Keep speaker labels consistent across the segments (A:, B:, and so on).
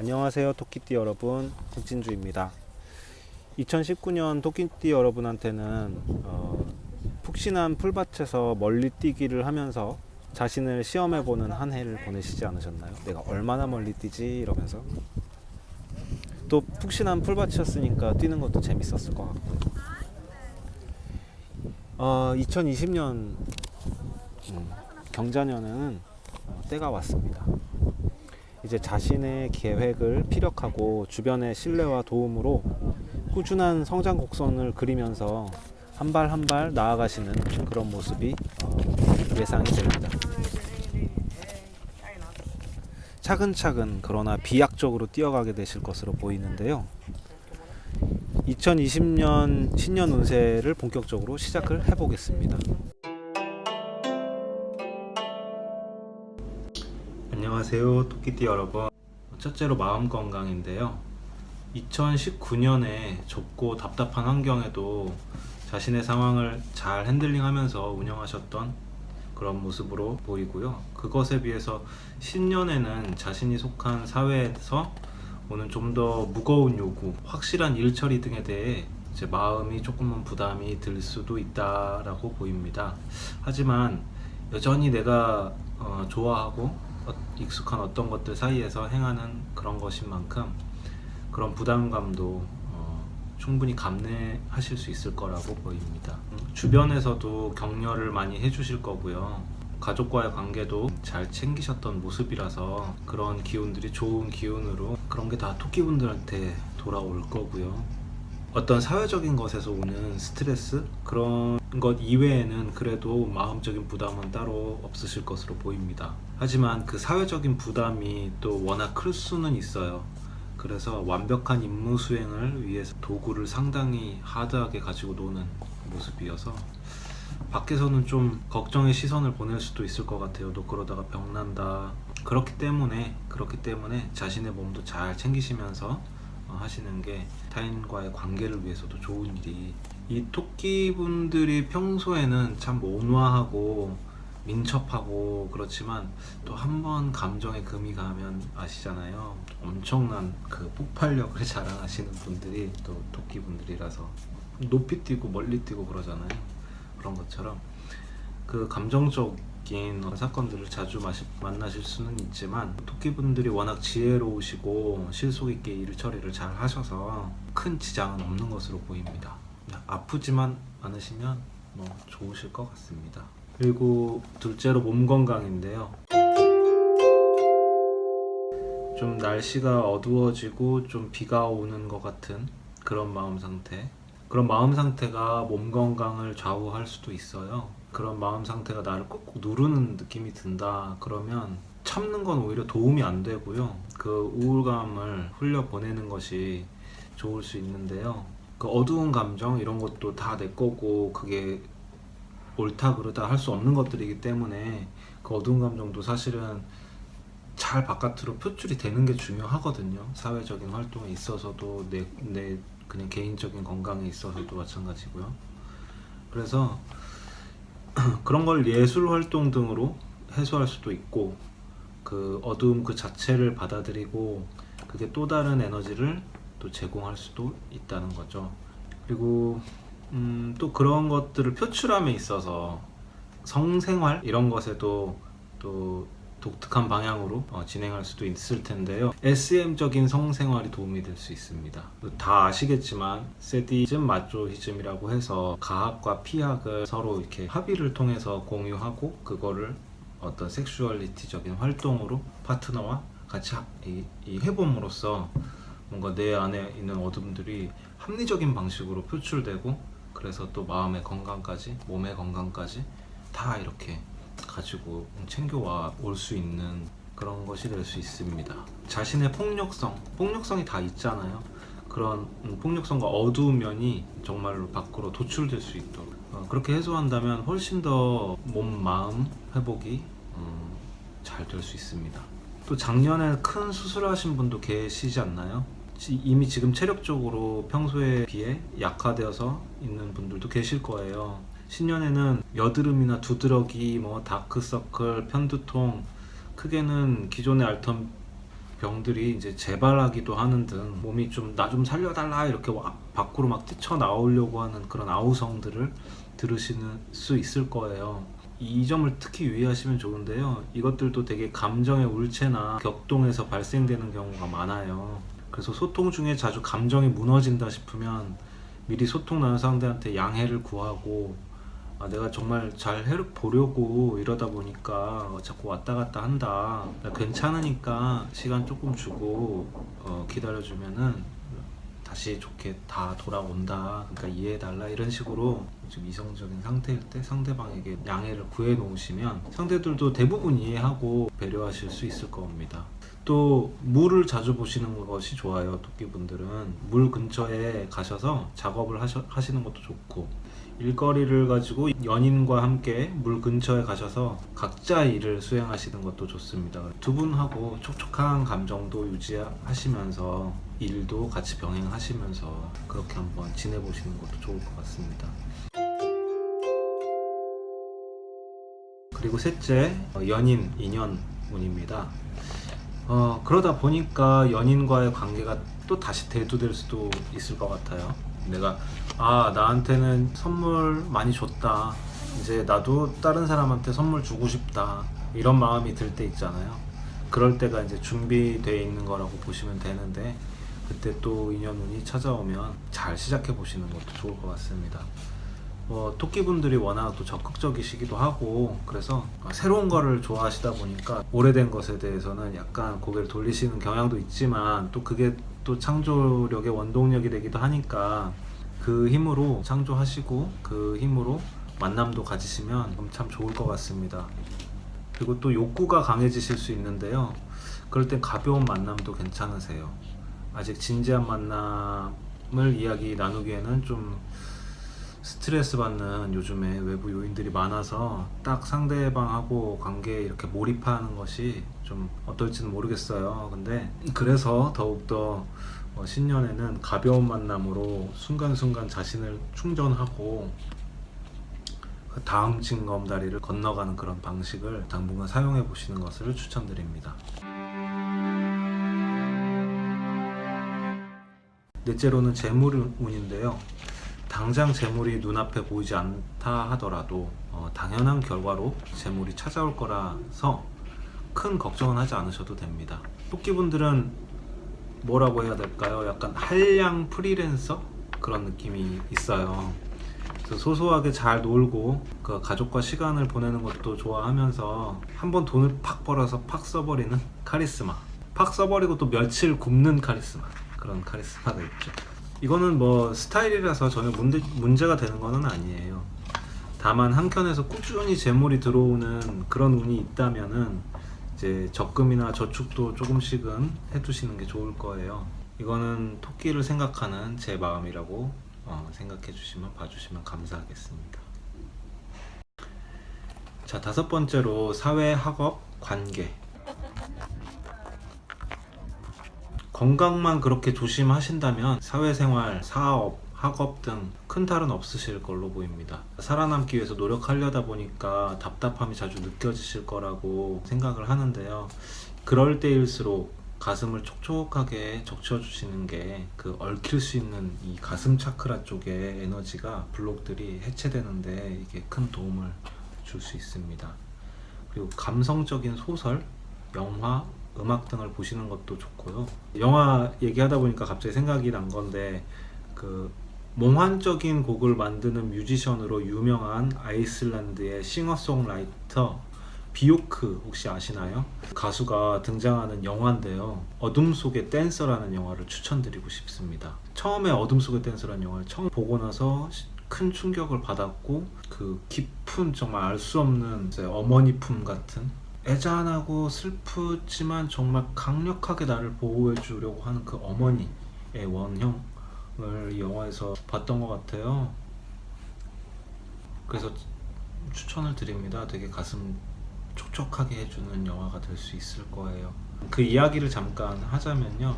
A: 안녕하세요 토끼띠 여러분, 흑진주입니다. 2019년 토끼띠 여러분한테는 푹신한 풀밭에서 멀리 뛰기를 하면서 자신을 시험해보는 한 해를 보내시지 않으셨나요? 내가 얼마나 멀리 뛰지? 이러면서. 또 푹신한 풀밭이었으니까 뛰는 것도 재밌었을 것 같고요. 2020년 경자년에는 때가 왔습니다. 이제 자신의 계획을 피력하고 주변의 신뢰와 도움으로 꾸준한 성장 곡선을 그리면서 한 발 한 발 나아가시는 그런 모습이 예상이 됩니다. 차근차근 그러나 비약적으로 뛰어가게 되실 것으로 보이는데요. 2020년 신년 운세를 본격적으로 시작을 해보겠습니다. 안녕하세요 토끼띠 여러분. 첫째로 마음 건강인데요, 2019년에 좁고 답답한 환경에도 자신의 상황을 잘 핸들링하면서 운영하셨던 그런 모습으로 보이고요. 그것에 비해서 신년에는 자신이 속한 사회에서 오는 좀 더 무거운 요구, 확실한 일 처리 등에 대해 이제 마음이 조금은 부담이 들 수도 있다라고 보입니다. 하지만 여전히 내가 좋아하고 익숙한 어떤 것들 사이에서 행하는 그런 것인 만큼 그런 부담감도 충분히 감내하실 수 있을 거라고 보입니다. 주변에서도 격려를 많이 해주실 거고요. 가족과의 관계도 잘 챙기셨던 모습이라서 그런 기운들이 좋은 기운으로 그런 게 다 토끼분들한테 돌아올 거고요. 어떤 사회적인 것에서 오는 스트레스, 그런 것 이외에는 그래도 마음적인 부담은 따로 없으실 것으로 보입니다. 하지만 그 사회적인 부담이 또 워낙 클 수는 있어요. 그래서 완벽한 임무 수행을 위해서 도구를 상당히 하드하게 가지고 노는 모습이어서 밖에서는 좀 걱정의 시선을 보낼 수도 있을 것 같아요. 너 그러다가 병난다. 그렇기 때문에 자신의 몸도 잘 챙기시면서 하시는 게 타인과의 관계를 위해서도 좋은 일이, 이 토끼분들이 평소에는 참 온화하고 민첩하고 그렇지만 또 한 번 감정에 금이 가면 아시잖아요. 엄청난 그 폭발력을 자랑하시는 분들이 또 토끼분들이라서 높이 뛰고 멀리 뛰고 그러잖아요. 그런 것처럼 그 감정적인 사건들을 자주 만나실 수는 있지만 토끼분들이 워낙 지혜로우시고 실속 있게 일 처리를 잘 하셔서 큰 지장은 없는 것으로 보입니다. 아프지만 않으시면 좋으실 것 같습니다. 그리고 둘째로 몸 건강인데요, 좀 날씨가 어두워지고 좀 비가 오는 것 같은 그런 마음 상태, 그런 마음 상태가 몸 건강을 좌우할 수도 있어요. 그런 마음 상태가 나를 꾹꾹 누르는 느낌이 든다 그러면 참는 건 오히려 도움이 안 되고요, 그 우울감을 흘려보내는 것이 좋을 수 있는데요, 그 어두운 감정 이런 것도 다 내 거고 그게 옳다 그르다 할 수 없는 것들이기 때문에 그 어두운 감정도 사실은 잘 바깥으로 표출이 되는 게 중요하거든요. 사회적인 활동에 있어서도 내 그냥 개인적인 건강에 있어서도 마찬가지고요. 그래서 그런 걸 예술 활동 등으로 해소할 수도 있고, 그 어두움 그 자체를 받아들이고 그게 또 다른 에너지를 또 제공할 수도 있다는 거죠. 그리고 또 그런 것들을 표출함에 있어서 성생활 이런 것에도 또 독특한 방향으로 진행할 수도 있을 텐데요. SM적인 성생활이 도움이 될 수 있습니다. 다 아시겠지만 세디즘 마조히즘이라고 해서 가학과 피학을 서로 이렇게 합의를 통해서 공유하고 그거를 어떤 섹슈얼리티적인 활동으로 파트너와 같이 이 해봄으로써 뭔가 내 안에 있는 어둠들이 합리적인 방식으로 표출되고, 그래서 또 마음의 건강까지 몸의 건강까지 다 이렇게 가지고 챙겨와 올 수 있는 그런 것이 될 수 있습니다. 자신의 폭력성이 다 있잖아요. 그런 폭력성과 어두운 면이 정말로 밖으로 도출될 수 있도록 그렇게 해소한다면 훨씬 더 몸, 마음 회복이 잘 될 수 있습니다. 또 작년에 큰 수술하신 분도 계시지 않나요? 이미 지금 체력적으로 평소에 비해 약화되어서 있는 분들도 계실 거예요. 신년에는 여드름이나 두드러기, 다크서클, 편두통, 크게는 기존에 앓던 병들이 이제 재발하기도 하는 등 몸이 좀 나 좀 살려달라 이렇게 밖으로 막 뛰쳐나오려고 하는 그런 아우성들을 들으실 수 있을 거예요. 이 점을 특히 유의하시면 좋은데요. 이것들도 되게 감정의 울체나 격동에서 발생되는 경우가 많아요. 그래서 소통 중에 자주 감정이 무너진다 싶으면 미리 소통 나눈 상대한테 양해를 구하고, 내가 정말 잘 보려고 이러다 보니까 자꾸 왔다 갔다 한다. 나 괜찮으니까 시간 조금 주고 기다려주면은 다시 좋게 다 돌아온다. 그러니까 이해해달라. 이런 식으로 좀 이성적인 상태일 때 상대방에게 양해를 구해 놓으시면 상대들도 대부분 이해하고 배려하실 수 있을 겁니다. 또 물을 자주 보시는 것이 좋아요. 토끼분들은 물 근처에 가셔서 작업을 하시는 것도 좋고, 일거리를 가지고 연인과 함께 물 근처에 가셔서 각자 일을 수행하시는 것도 좋습니다. 두 분하고 촉촉한 감정도 유지하시면서 일도 같이 병행하시면서 그렇게 한번 지내보시는 것도 좋을 것 같습니다. 그리고 셋째, 연인, 인연 운입니다. 그러다 보니까 연인과의 관계가 또 다시 대두될 수도 있을 것 같아요. 내가 나한테는 선물 많이 줬다, 이제 나도 다른 사람한테 선물 주고 싶다, 이런 마음이 들 때 있잖아요. 그럴 때가 이제 준비되어 있는 거라고 보시면 되는데, 그때 또 인연운이 찾아오면 잘 시작해 보시는 것도 좋을 것 같습니다. 토끼분들이 워낙 또 적극적이시기도 하고, 그래서 새로운 거를 좋아하시다 보니까 오래된 것에 대해서는 약간 고개를 돌리시는 경향도 있지만, 또 그게 또 창조력의 원동력이 되기도 하니까 그 힘으로 창조하시고 그 힘으로 만남도 가지시면 참 좋을 것 같습니다. 그리고 또 욕구가 강해지실 수 있는데요. 그럴 땐 가벼운 만남도 괜찮으세요. 아직 진지한 만남을 이야기 나누기에는 좀 스트레스 받는 요즘에 외부 요인들이 많아서 딱 상대방하고 관계에 이렇게 몰입하는 것이 좀 어떨지는 모르겠어요. 근데 그래서 더욱더 신년에는 가벼운 만남으로 순간순간 자신을 충전하고 그 다음 징검다리를 건너가는 그런 방식을 당분간 사용해 보시는 것을 추천드립니다. 넷째로는 재물운인데요. 당장 재물이 눈앞에 보이지 않다 하더라도 당연한 결과로 재물이 찾아올 거라서 큰 걱정은 하지 않으셔도 됩니다. 토끼분들은 뭐라고 해야 될까요? 약간 한량 프리랜서? 그런 느낌이 있어요. 그래서 소소하게 잘 놀고 그 가족과 시간을 보내는 것도 좋아하면서 한번 돈을 팍 벌어서 팍 써버리는 카리스마, 팍 써버리고 또 며칠 굶는 카리스마, 그런 카리스마가 있죠. 이거는 뭐 스타일이라서 전혀 문제가 되는 거는 아니에요. 다만 한켠에서 꾸준히 재물이 들어오는 그런 운이 있다면은 이제 적금이나 저축도 조금씩은 해두시는 게 좋을 거예요. 이거는 토끼를 생각하는 제 마음이라고 생각해 주시면, 봐주시면 감사하겠습니다. 자, 다섯 번째로 사회, 학업, 관계. 건강만 그렇게 조심하신다면 사회생활, 사업, 학업 등 큰 탈은 없으실 걸로 보입니다. 살아남기 위해서 노력하려다 보니까 답답함이 자주 느껴지실 거라고 생각을 하는데요. 그럴 때일수록 가슴을 촉촉하게 적셔주시는 게 그 얽힐 수 있는 이 가슴 차크라 쪽의 에너지가 블록들이 해체되는데 이게 큰 도움을 줄 수 있습니다. 그리고 감성적인 소설, 영화, 음악 등을 보시는 것도 좋고요. 영화 얘기하다 보니까 갑자기 생각이 난 건데, 그 몽환적인 곡을 만드는 뮤지션으로 유명한 아이슬란드의 싱어송라이터 비오크 혹시 아시나요? 가수가 등장하는 영화인데요. 어둠 속의 댄서라는 영화를 추천드리고 싶습니다. 처음에 어둠 속의 댄서라는 영화를 처음 보고 나서 큰 충격을 받았고, 그 깊은 정말 알 수 없는 어머니 품 같은, 애잔하고 슬프지만 정말 강력하게 나를 보호해 주려고 하는 그 어머니의 원형을 이 영화에서 봤던 것 같아요. 그래서 추천을 드립니다. 되게 가슴 촉촉하게 해주는 영화가 될 수 있을 거예요. 그 이야기를 잠깐 하자면요.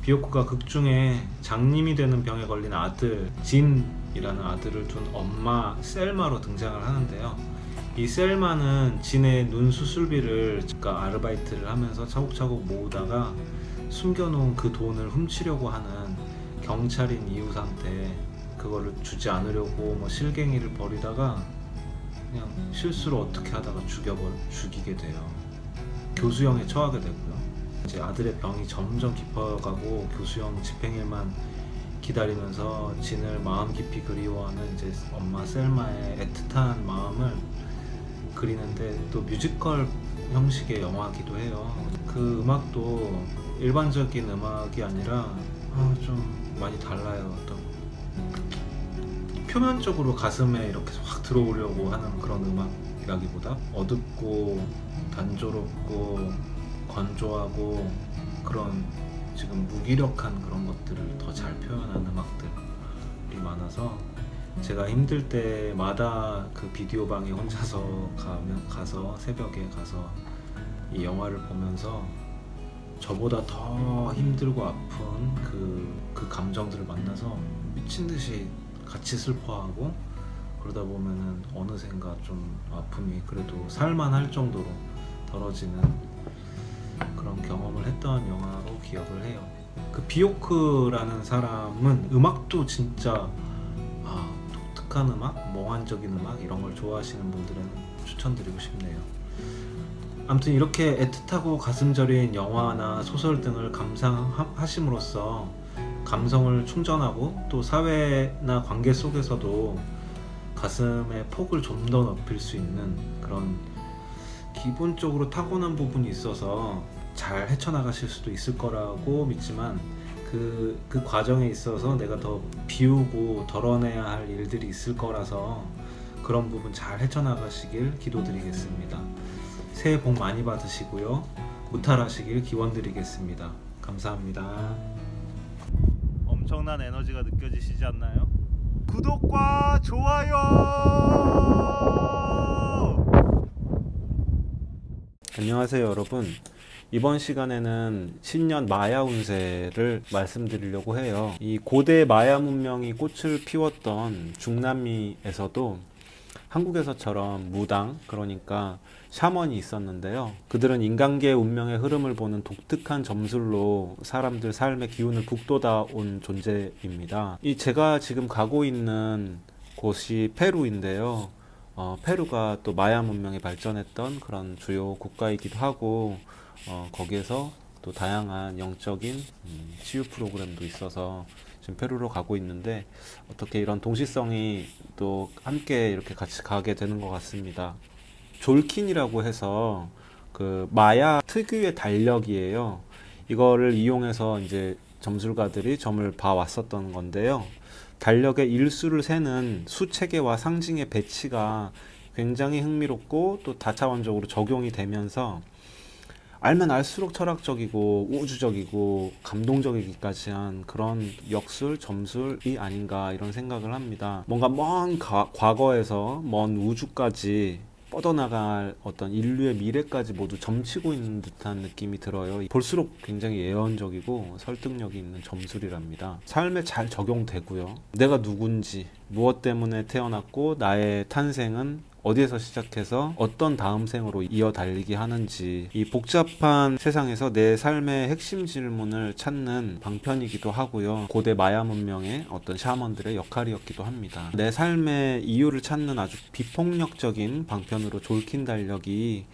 A: 비오크가 극중에 장님이 되는 병에 걸린 아들 진이라는 아들을 둔 엄마 셀마로 등장을 하는데요. 이 셀마는 진의 눈 수술비를 그러니까 아르바이트를 하면서 차곡차곡 모으다가 숨겨놓은 그 돈을 훔치려고 하는 경찰인 이후 상태, 그거를 주지 않으려고 뭐 실갱이를 벌이다가 그냥 실수로 어떻게 하다가 죽이게 돼요. 교수형에 처하게 되고요. 이제 아들의 병이 점점 깊어가고 교수형 집행일만 기다리면서 진을 마음 깊이 그리워하는 이제 엄마 셀마의 애틋한 마음을 그리는데, 또 뮤지컬 형식의 영화기도 해요. 그 음악도 일반적인 음악이 아니라 좀 많이 달라요. 어떤 표면적으로 가슴에 이렇게 확 들어오려고 하는 그런 음악이라기보다 어둡고 단조롭고 건조하고 그런 지금 무기력한 그런 것들을 더 잘 표현한 음악들이 많아서, 제가 힘들 때마다 그 비디오 방에 혼자서 가서 새벽에 가서 이 영화를 보면서 저보다 더 힘들고 아픈 그 감정들을 만나서 미친 듯이 같이 슬퍼하고, 그러다 보면은 어느샌가 좀 아픔이 그래도 살만할 정도로 덜어지는 그런 경험을 했던 영화로 기억을 해요. 그 비오크라는 사람은 음악도 진짜 독특한 음악, 몽환적인 음악 이런 걸 좋아하시는 분들은 추천드리고 싶네요. 아무튼 이렇게 애틋하고 가슴 저린 영화나 소설 등을 감상하심으로써 감성을 충전하고, 또 사회나 관계 속에서도 가슴의 폭을 좀 더 넓힐 수 있는 그런 기본적으로 타고난 부분이 있어서 잘 헤쳐나가실 수도 있을 거라고 믿지만, 그 과정에 있어서 내가 더 비우고 덜어내야 할 일들이 있을 거라서 그런 부분 잘 헤쳐나가시길 기도드리겠습니다. 새해 복 많이 받으시고요. 무탈하시길 기원드리겠습니다. 감사합니다. 엄청난 에너지가 느껴지시지 않나요? 구독과 좋아요! 안녕하세요 여러분. 이번 시간에는 신년 마야 운세를 말씀드리려고 해요. 이 고대 마야 문명이 꽃을 피웠던 중남미에서도 한국에서처럼 무당, 그러니까 샤먼이 있었는데요. 그들은 인간계의 운명의 흐름을 보는 독특한 점술로 사람들 삶의 기운을 북돋아 온 존재입니다. 제가 지금 가고 있는 곳이 페루인데요. 페루가 또 마야 문명이 발전했던 그런 주요 국가이기도 하고, 거기에서 또 다양한 영적인 치유 프로그램도 있어서 지금 페루로 가고 있는데, 어떻게 이런 동시성이 또 함께 이렇게 같이 가게 되는 것 같습니다. 졸킨이라고 해서 그 마야 특유의 달력이에요. 이거를 이용해서 이제 점술가들이 점을 봐왔었던 건데요. 달력의 일수를 세는 수체계와 상징의 배치가 굉장히 흥미롭고 또 다차원적으로 적용이 되면서 알면 알수록 철학적이고 우주적이고 감동적이기까지 한 그런 역술, 점술이 아닌가 이런 생각을 합니다. 뭔가 먼 과거에서 먼 우주까지 뻗어나갈 어떤 인류의 미래까지 모두 점치고 있는 듯한 느낌이 들어요. 볼수록 굉장히 예언적이고 설득력이 있는 점술이랍니다. 삶에 잘 적용되고요. 내가 누군지, 무엇 때문에 태어났고 나의 탄생은 어디에서 시작해서 어떤 다음 생으로 이어 달리기 하는지, 이 복잡한 세상에서 내 삶의 핵심 질문을 찾는 방편이기도 하고요. 고대 마야 문명의 어떤 샤먼들의 역할이었기도 합니다. 내 삶의 이유를 찾는 아주 비폭력적인 방편으로 졸킨 달력이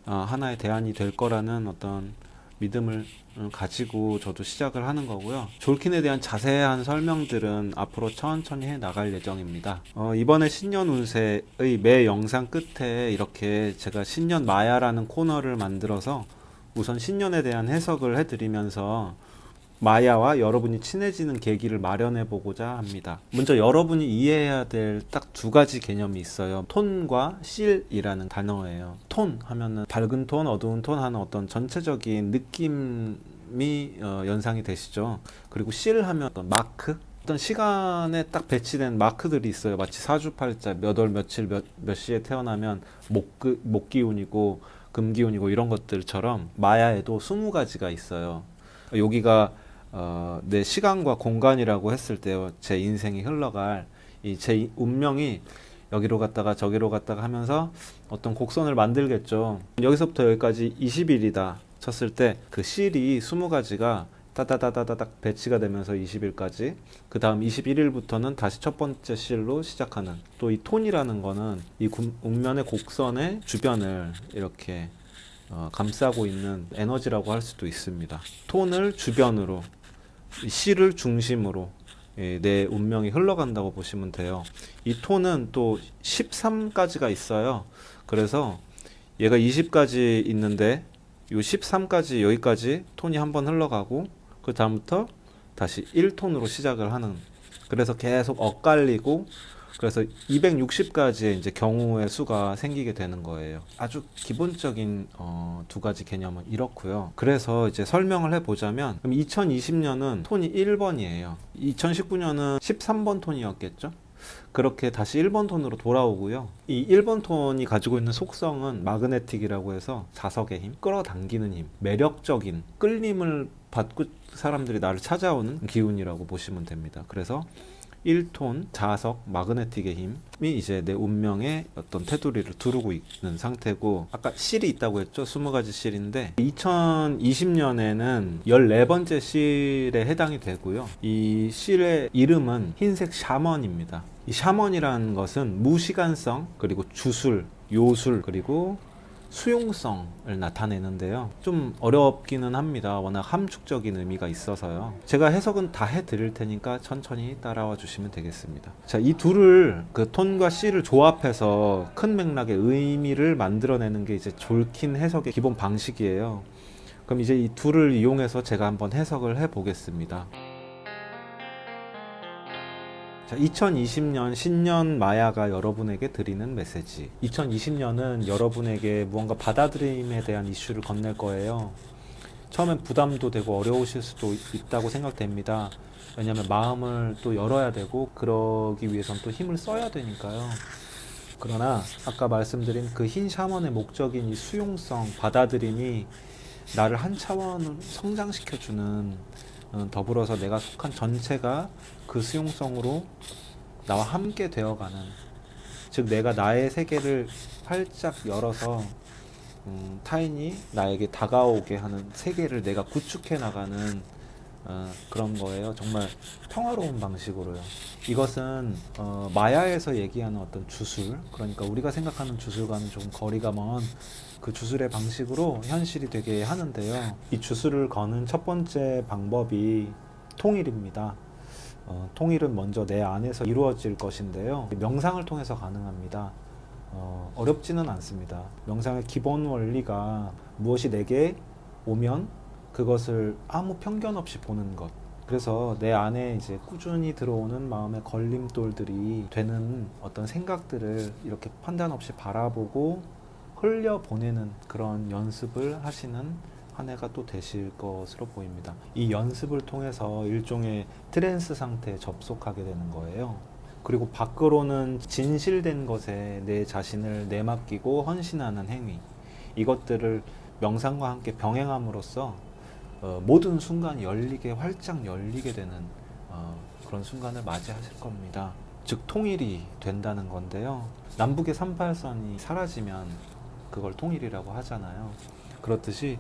A: 하나의 대안이 될 거라는 어떤 믿음을 가지고 저도 시작을 하는 거고요. 졸킨에 대한 자세한 설명들은 앞으로 천천히 해 나갈 예정입니다. 이번에 신년 운세의 매 영상 끝에 이렇게 제가 신년 마야라는 코너를 만들어서 우선 신년에 대한 해석을 해드리면서 마야와 여러분이 친해지는 계기를 마련해 보고자 합니다. 먼저 여러분이 이해해야 될 딱 두 가지 개념이 있어요. 톤과 실이라는 단어예요. 톤 하면은 밝은 톤, 어두운 톤 하는 어떤 전체적인 느낌이 연상이 되시죠. 그리고 실 하면 어떤 마크, 어떤 시간에 딱 배치된 마크들이 있어요. 마치 사주팔자 몇 월 며칠 몇 시에 태어나면 목기운이고 금기운이고 이런 것들처럼 마야에도 20가지가 있어요. 여기가 내 시간과 공간이라고 했을 때 제 인생이 흘러갈 제 운명이 여기로 갔다가 저기로 갔다가 하면서 어떤 곡선을 만들겠죠. 여기서부터 여기까지 20일이다 쳤을 때 그 실이 20가지가 따다다다다닥 배치가 되면서 20일까지, 그 다음 21일부터는 다시 첫 번째 실로 시작하는, 또 이 톤이라는 거는 이 옥면의 곡선의 주변을 이렇게 감싸고 있는 에너지라고 할 수도 있습니다. 톤을 주변으로, 실을 중심으로 내 운명이 흘러간다고 보시면 돼요. 이 톤은 또 13가지가 있어요. 그래서 얘가 20까지 있는데 요 13까지 여기까지 톤이 한번 흘러가고 그 다음부터 다시 1톤으로 시작을 하는, 그래서 계속 엇갈리고, 그래서 260가지의 이제 경우의 수가 생기게 되는 거예요. 아주 기본적인 두 가지 개념은 이렇고요. 그래서 이제 설명을 해보자면, 그럼 2020년은 톤이 1번이에요. 2019년은 13번 톤이었겠죠? 그렇게 다시 1번 톤으로 돌아오고요. 이 1번 톤이 가지고 있는 속성은 마그네틱이라고 해서 자석의 힘, 끌어당기는 힘, 매력적인 끌림을 받고 사람들이 나를 찾아오는 기운이라고 보시면 됩니다. 그래서 1톤 자석 마그네틱의 힘이 이제 내 운명의 어떤 테두리를 두르고 있는 상태고, 아까 실이 있다고 했죠. 20가지 실인데 2020년에는 14번째 실에 해당이 되고요. 이 실의 이름은 흰색 샤먼입니다. 이 샤먼이라는 것은 무시간성, 그리고 주술, 요술, 그리고 수용성을 나타내는데요. 좀 어렵기는 합니다. 워낙 함축적인 의미가 있어서요. 제가 해석은 다 해드릴 테니까 천천히 따라와 주시면 되겠습니다. 자, 이 둘을, 그 톤과 C를 조합해서 큰 맥락의 의미를 만들어내는 게 이제 졸킨 해석의 기본 방식이에요. 그럼 이제 이 둘을 이용해서 제가 한번 해석을 해보겠습니다. 2020년 신년 마야가 여러분에게 드리는 메시지. 2020년은 여러분에게 무언가 받아들임에 대한 이슈를 건넬 거예요. 처음엔 부담도 되고 어려우실 수도 있다고 생각됩니다. 왜냐하면 마음을 또 열어야 되고 그러기 위해선 또 힘을 써야 되니까요. 그러나 아까 말씀드린 그 흰 샤먼의 목적인 이 수용성, 받아들임이 나를 한 차원을 성장시켜주는, 더불어서 내가 속한 전체가 그 수용성으로 나와 함께 되어가는, 즉 내가 나의 세계를 활짝 열어서 타인이 나에게 다가오게 하는 세계를 내가 구축해 나가는 그런 거예요. 정말 평화로운 방식으로요. 이것은 마야에서 얘기하는 어떤 주술, 그러니까 우리가 생각하는 주술과는 좀 거리가 먼 그 주술의 방식으로 현실이 되게 하는데요. 이 주술을 거는 첫 번째 방법이 통일입니다. 통일은 먼저 내 안에서 이루어질 것인데요. 명상을 통해서 가능합니다. 어렵지는 않습니다. 명상의 기본 원리가 무엇이 내게 오면 그것을 아무 편견 없이 보는 것. 그래서 내 안에 이제 꾸준히 들어오는 마음의 걸림돌들이 되는 어떤 생각들을 이렇게 판단 없이 바라보고 흘려보내는 그런 연습을 하시는 한 해가 또 되실 것으로 보입니다. 이 연습을 통해서 일종의 트랜스 상태에 접속하게 되는 거예요. 그리고 밖으로는 진실된 것에 내 자신을 내맡기고 헌신하는 행위, 이것들을 명상과 함께 병행함으로써 모든 순간이 열리게, 활짝 열리게 되는 그런 순간을 맞이하실 겁니다. 즉 통일이 된다는 건데요. 남북의 38선이 사라지면 그걸 통일이라고 하잖아요. 그렇듯이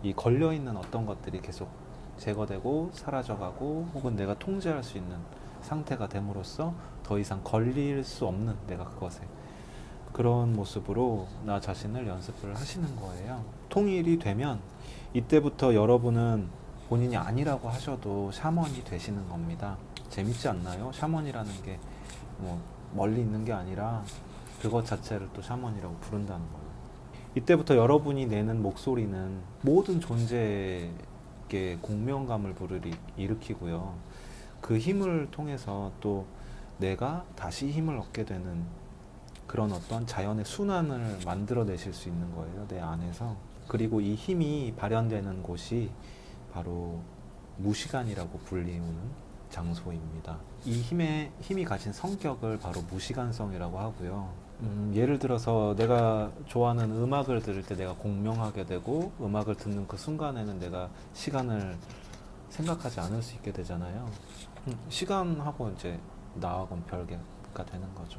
A: 이 걸려있는 어떤 것들이 계속 제거되고 사라져가고 혹은 내가 통제할 수 있는 상태가 됨으로써 더 이상 걸릴 수 없는, 내가 그것에, 그런 모습으로 나 자신을 연습을 하시는 거예요. 통일이 되면 이때부터 여러분은 본인이 아니라고 하셔도 샤먼이 되시는 겁니다. 재밌지 않나요? 샤먼이라는 게 뭐 멀리 있는 게 아니라 그것 자체를 또 샤먼이라고 부른다는 거예요. 이때부터 여러분이 내는 목소리는 모든 존재에게 공명감을 일으키고요. 그 힘을 통해서 또 내가 다시 힘을 얻게 되는 그런 어떤 자연의 순환을 만들어내실 수 있는 거예요, 내 안에서. 그리고 이 힘이 발현되는 곳이 바로 무시간이라고 불리우는 장소입니다. 이 힘이 가진 성격을 바로 무시간성이라고 하고요. 예를 들어서 내가 좋아하는 음악을 들을 때 내가 공명하게 되고, 음악을 듣는 그 순간에는 내가 시간을 생각하지 않을 수 있게 되잖아요. 시간하고 이제 나하고는 별개가 되는 거죠.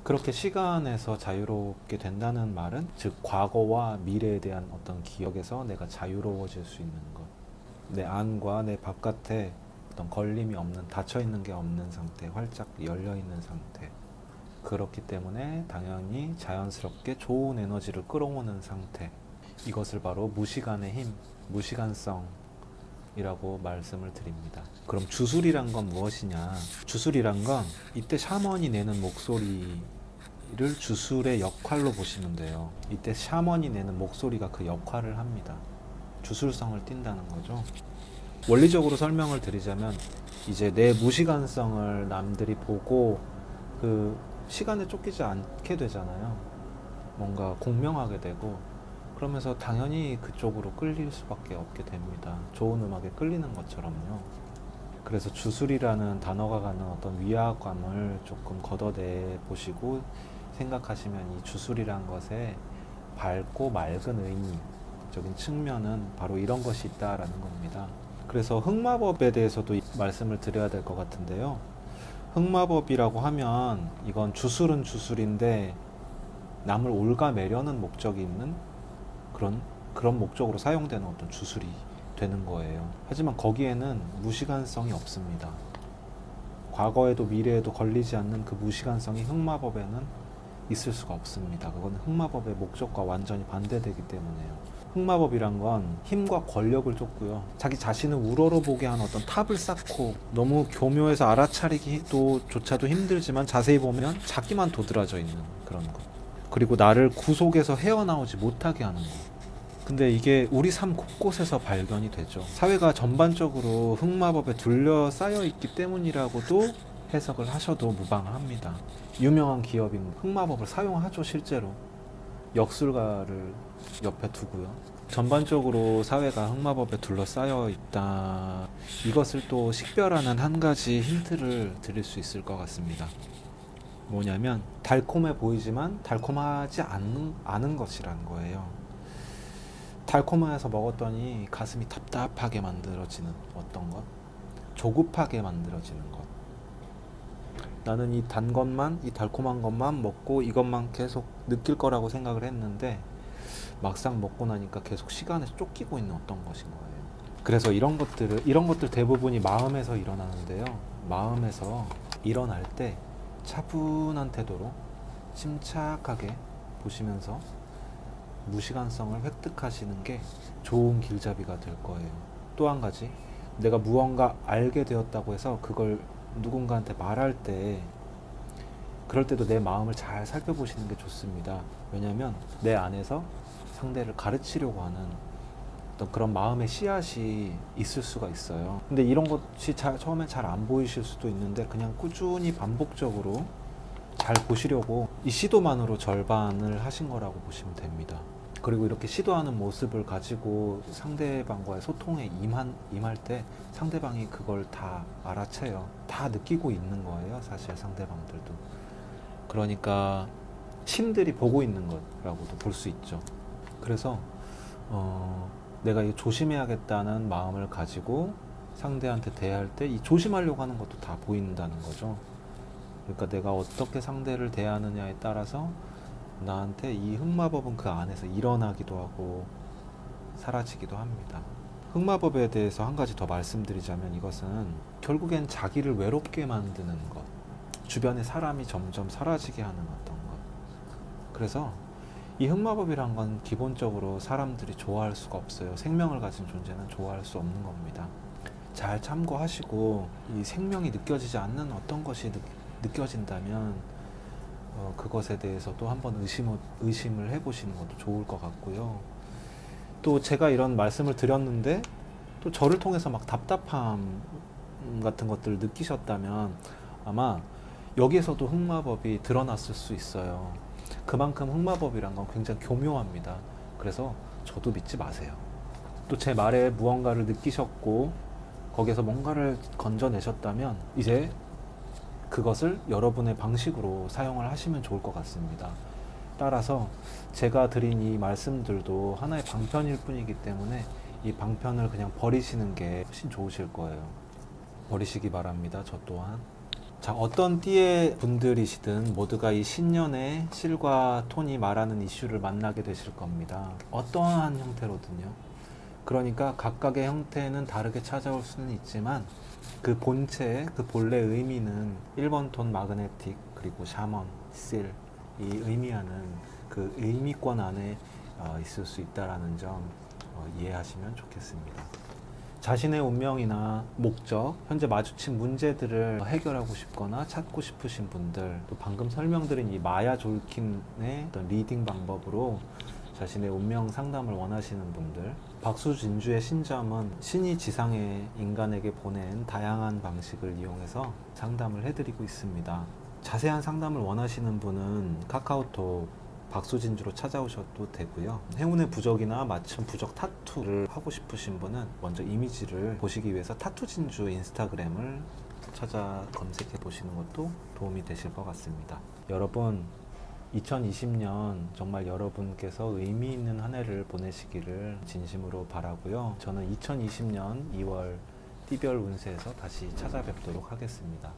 B: 그렇게 시간에서 자유롭게 된다는 말은 즉 과거와 미래에 대한 어떤 기억에서 내가 자유로워질 수 있는 것, 내 안과 내 바깥에 어떤 걸림이 없는, 닫혀 있는 게 없는 상태, 활짝 열려 있는 상태. 그렇기 때문에 당연히 자연스럽게 좋은 에너지를 끌어오는 상태. 이것을 바로 무시간의 힘, 무시간성이라고 말씀을 드립니다. 그럼 주술이란 건 무엇이냐? 주술이란 건 이때 샤먼이 내는 목소리를 주술의 역할로 보시면 돼요. 이때 샤먼이 내는 목소리가 그 역할을 합니다. 주술성을 띈다는 거죠. 원리적으로 설명을 드리자면 이제 내 무시간성을 남들이 보고 그 시간에 쫓기지 않게 되잖아요. 뭔가 공명하게 되고 그러면서 당연히 그쪽으로 끌릴 수밖에 없게 됩니다. 좋은 음악에 끌리는 것처럼요. 그래서 주술이라는 단어가 갖는 어떤 위화감을 조금 걷어내 보시고 생각하시면 이 주술이란 것에 밝고 맑은 의미적인 측면은 바로 이런 것이 있다라는 겁니다. 그래서 흑마법에 대해서도 말씀을 드려야 될 것 같은데요. 흑마법이라고 하면 이건 주술은 주술인데 남을 옭아매려는 목적이 있는 그런 목적으로 사용되는 어떤 주술이 되는 거예요. 하지만 거기에는 무시간성이 없습니다. 과거에도 미래에도 걸리지 않는 그 무시간성이 흑마법에는 있을 수가 없습니다. 그건 흑마법의 목적과 완전히 반대되기 때문에요. 흑마법이란 건 힘과 권력을 쫓고요. 자기 자신을 우러러보게 하는 어떤 탑을 쌓고 너무 교묘해서 알아차리기도 조차도 힘들지만 자세히 보면 자기만 도드라져 있는 그런 것. 그리고 나를 구속에서 헤어나오지 못하게 하는 것. 근데 이게 우리 삶 곳곳에서 발견이 되죠. 사회가 전반적으로 흑마법에 둘러싸여 있기 때문이라고도 해석을 하셔도 무방합니다. 유명한 기업인 흑마법을 사용하죠, 실제로. 역술가를 옆에 두고요. 전반적으로 사회가 흑마법에 둘러싸여 있다. 이것을 또 식별하는 한 가지 힌트를 드릴 수 있을 것 같습니다. 뭐냐면 달콤해 보이지만 달콤하지 않은 것이라는 거예요. 달콤해서 먹었더니 가슴이 답답하게 만들어지는 어떤 것, 조급하게 만들어지는 것. 나는 이 단 것만, 이 달콤한 것만 먹고 이것만 계속 느낄 거라고 생각을 했는데 막상 먹고 나니까 계속 시간에 쫓기고 있는 어떤 것인 거예요. 그래서 이런 것들 대부분이 마음에서 일어나는데요. 마음에서 일어날 때 차분한 태도로 침착하게 보시면서 무시간성을 획득하시는 게 좋은 길잡이가 될 거예요. 또 한 가지, 내가 무언가 알게 되었다고 해서 그걸 누군가한테 말할 때 그럴 때도 내 마음을 잘 살펴보시는 게 좋습니다. 왜냐하면 내 안에서 상대를 가르치려고 하는 어떤 그런 마음의 씨앗이 있을 수가 있어요. 근데 이런 것이 처음엔 잘 안 보이실 수도 있는데 그냥 꾸준히 반복적으로 잘 보시려고 이 시도만으로 절반을 하신 거라고 보시면 됩니다. 그리고 이렇게 시도하는 모습을 가지고 상대방과의 소통에 임할 때 상대방이 그걸 다 알아채요. 다 느끼고 있는 거예요, 사실 상대방들도. 그러니까 신들이 보고 있는 거라고도 볼 수 있죠. 그래서 내가 이 조심해야겠다는 마음을 가지고 상대한테 대할 때 이 조심하려고 하는 것도 다 보인다는 거죠. 그러니까 내가 어떻게 상대를 대하느냐에 따라서 나한테 이 흑마법은 그 안에서 일어나기도 하고 사라지기도 합니다. 흑마법에 대해서 한 가지 더 말씀드리자면 이것은 결국엔 자기를 외롭게 만드는 것, 주변에 사람이 점점 사라지게 하는 어떤 것. 그래서 이 흑마법이란 건 기본적으로 사람들이 좋아할 수가 없어요. 생명을 가진 존재는 좋아할 수 없는 겁니다. 잘 참고하시고 이 생명이 느껴지지 않는 어떤 것이 느껴진다면 그것에 대해서도 한번 의심을 해보시는 것도 좋을 것 같고요. 또 제가 이런 말씀을 드렸는데 또 저를 통해서 막 답답함 같은 것들을 느끼셨다면 아마 여기에서도 흑마법이 드러났을 수 있어요. 그만큼 흑마법이란 건 굉장히 교묘합니다. 그래서 저도 믿지 마세요. 또 제 말에 무언가를 느끼셨고 거기에서 뭔가를 건져내셨다면 이제 그것을 여러분의 방식으로 사용을 하시면 좋을 것 같습니다. 따라서 제가 드린 이 말씀들도 하나의 방편일 뿐이기 때문에 이 방편을 그냥 버리시는 게 훨씬 좋으실 거예요. 버리시기 바랍니다. 저 또한. 자, 어떤 띠의 분들이시든 모두가 이 신년에 실과 톤이 말하는 이슈를 만나게 되실 겁니다. 어떠한 형태로든요. 그러니까 각각의 형태는 다르게 찾아올 수는 있지만 그 본체, 그 본래 의미는 1번 톤 마그네틱 그리고 샤먼, 실, 이 의미하는 그 의미권 안에 있을 수 있다는 점 이해하시면 좋겠습니다. 자신의 운명이나 목적, 현재 마주친 문제들을 해결하고 싶거나 찾고 싶으신 분들, 또 방금 설명드린 이 마야 졸킨의 어떤 리딩 방법으로 자신의 운명 상담을 원하시는 분들, 박수진주의 신점은 신이 지상에 인간에게 보낸 다양한 방식을 이용해서 상담을 해드리고 있습니다. 자세한 상담을 원하시는 분은 카카오톡 박수진주로 찾아오셔도 되고요. 행운의 부적이나 맞춤 부적 타투를 하고 싶으신 분은 먼저 이미지를 보시기 위해서 타투진주 인스타그램을 찾아 검색해 보시는 것도 도움이 되실 것 같습니다. 여러분, 2020년 정말 여러분께서 의미 있는 한 해를 보내시기를 진심으로 바라고요. 저는 2020년 2월 띠별 운세에서 다시 찾아뵙도록 하겠습니다.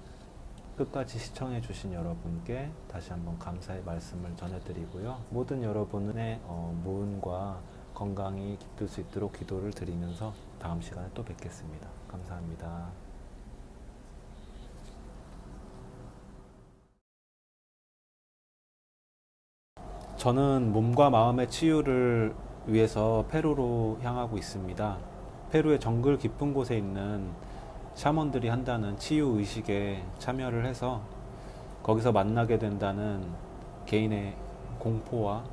B: 끝까지 시청해 주신 여러분께 다시 한번 감사의 말씀을 전해드리고요. 모든 여러분의 모은과 건강이 깃들 수 있도록 기도를 드리면서 다음 시간에 또 뵙겠습니다. 감사합니다. 저는 몸과 마음의 치유를 위해서 페루로 향하고 있습니다. 페루의 정글 깊은 곳에 있는 샤먼들이 한다는 치유 의식에 참여를 해서 거기서 만나게 된다는 개인의 공포와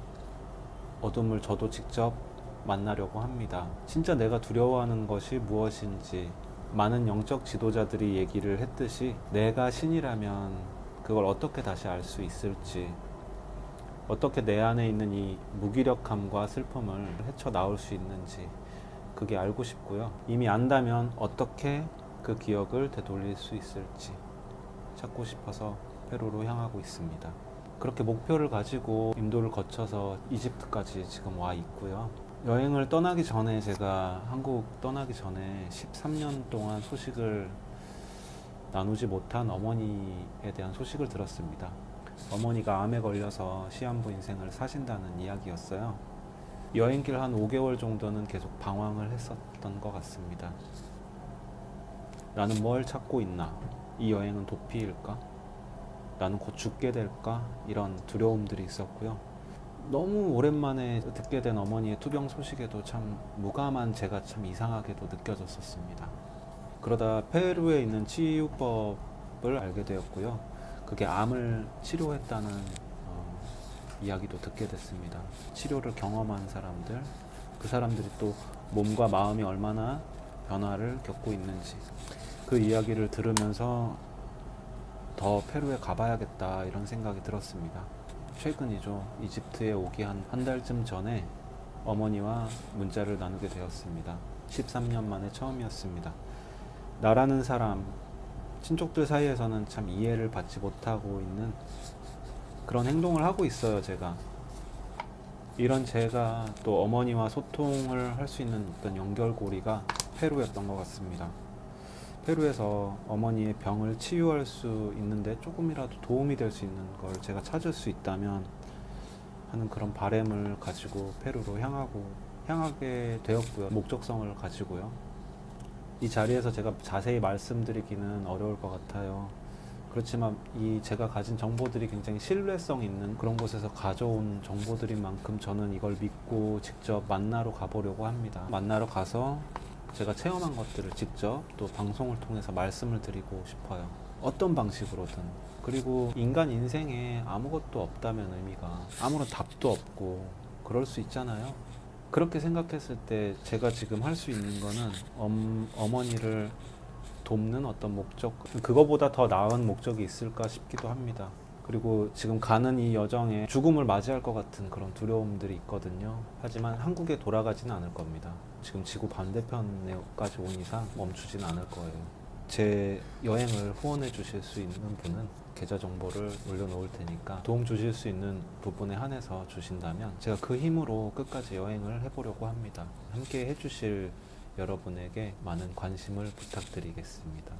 B: 어둠을 저도 직접 만나려고 합니다. 진짜 내가 두려워하는 것이 무엇인지 많은 영적 지도자들이 얘기를 했듯이 내가 신이라면 그걸 어떻게 다시 알 수 있을지, 어떻게 내 안에 있는 이 무기력함과 슬픔을 헤쳐나올 수 있는지 그게 알고 싶고요. 이미 안다면 어떻게 그 기억을 되돌릴 수 있을지 찾고 싶어서 페루로 향하고 있습니다. 그렇게 목표를 가지고 인도를 거쳐서 이집트까지 지금 와 있고요. 여행을 떠나기 전에 제가 한국 떠나기 전에 13년 동안 소식을 나누지 못한 어머니에 대한 소식을 들었습니다. 어머니가 암에 걸려서 시한부 인생을 사신다는 이야기였어요. 여행길 한 5개월 정도는 계속 방황을 했었던 것 같습니다. 나는 뭘 찾고 있나? 이 여행은 도피일까? 나는 곧 죽게 될까? 이런 두려움들이 있었고요. 너무 오랜만에 듣게 된 어머니의 투병 소식에도 참 무감한 제가 참 이상하게도 느껴졌었습니다. 그러다 페루에 있는 치유법을 알게 되었고요. 그게 암을 치료했다는 이야기도 듣게 됐습니다. 치료를 경험한 사람들, 그 사람들이 또 몸과 마음이 얼마나 변화를 겪고 있는지 그 이야기를 들으면서 더 페루에 가봐야겠다 이런 생각이 들었습니다. 최근이죠. 이집트에 오기 한 달쯤 전에 어머니와 문자를 나누게 되었습니다. 13년 만에 처음이었습니다. 나라는 사람, 친족들 사이에서는 참 이해를 받지 못하고 있는 그런 행동을 하고 있어요. 제가 이런 제가 또 어머니와 소통을 할 수 있는 어떤 연결고리가 페루였던 것 같습니다. 페루에서 어머니의 병을 치유할 수 있는데 조금이라도 도움이 될 수 있는 걸 제가 찾을 수 있다면 하는 그런 바람을 가지고 페루로 향하게 되었고요. 목적성을 가지고요. 이 자리에서 제가 자세히 말씀드리기는 어려울 것 같아요. 그렇지만 이 제가 가진 정보들이 굉장히 신뢰성 있는 그런 곳에서 가져온 정보들인 만큼 저는 이걸 믿고 직접 만나러 가보려고 합니다. 만나러 가서 제가 체험한 것들을 직접 또 방송을 통해서 말씀을 드리고 싶어요. 어떤 방식으로든. 그리고 인간 인생에 아무것도 없다면 의미가 아무런 답도 없고 그럴 수 있잖아요. 그렇게 생각했을 때 제가 지금 할 수 있는 거는 어머니를 돕는 어떤 목적, 그거보다 더 나은 목적이 있을까 싶기도 합니다. 그리고 지금 가는 이 여정에 죽음을 맞이할 것 같은 그런 두려움들이 있거든요. 하지만 한국에 돌아가지는 않을 겁니다. 지금 지구 반대편에까지 온 이상 멈추진 않을 거예요. 제 여행을 후원해 주실 수 있는 분은 계좌 정보를 올려놓을 테니까 도움 주실 수 있는 부분에 한해서 주신다면 제가 그 힘으로 끝까지 여행을 해보려고 합니다. 함께 해주실 여러분에게 많은 관심을 부탁드리겠습니다.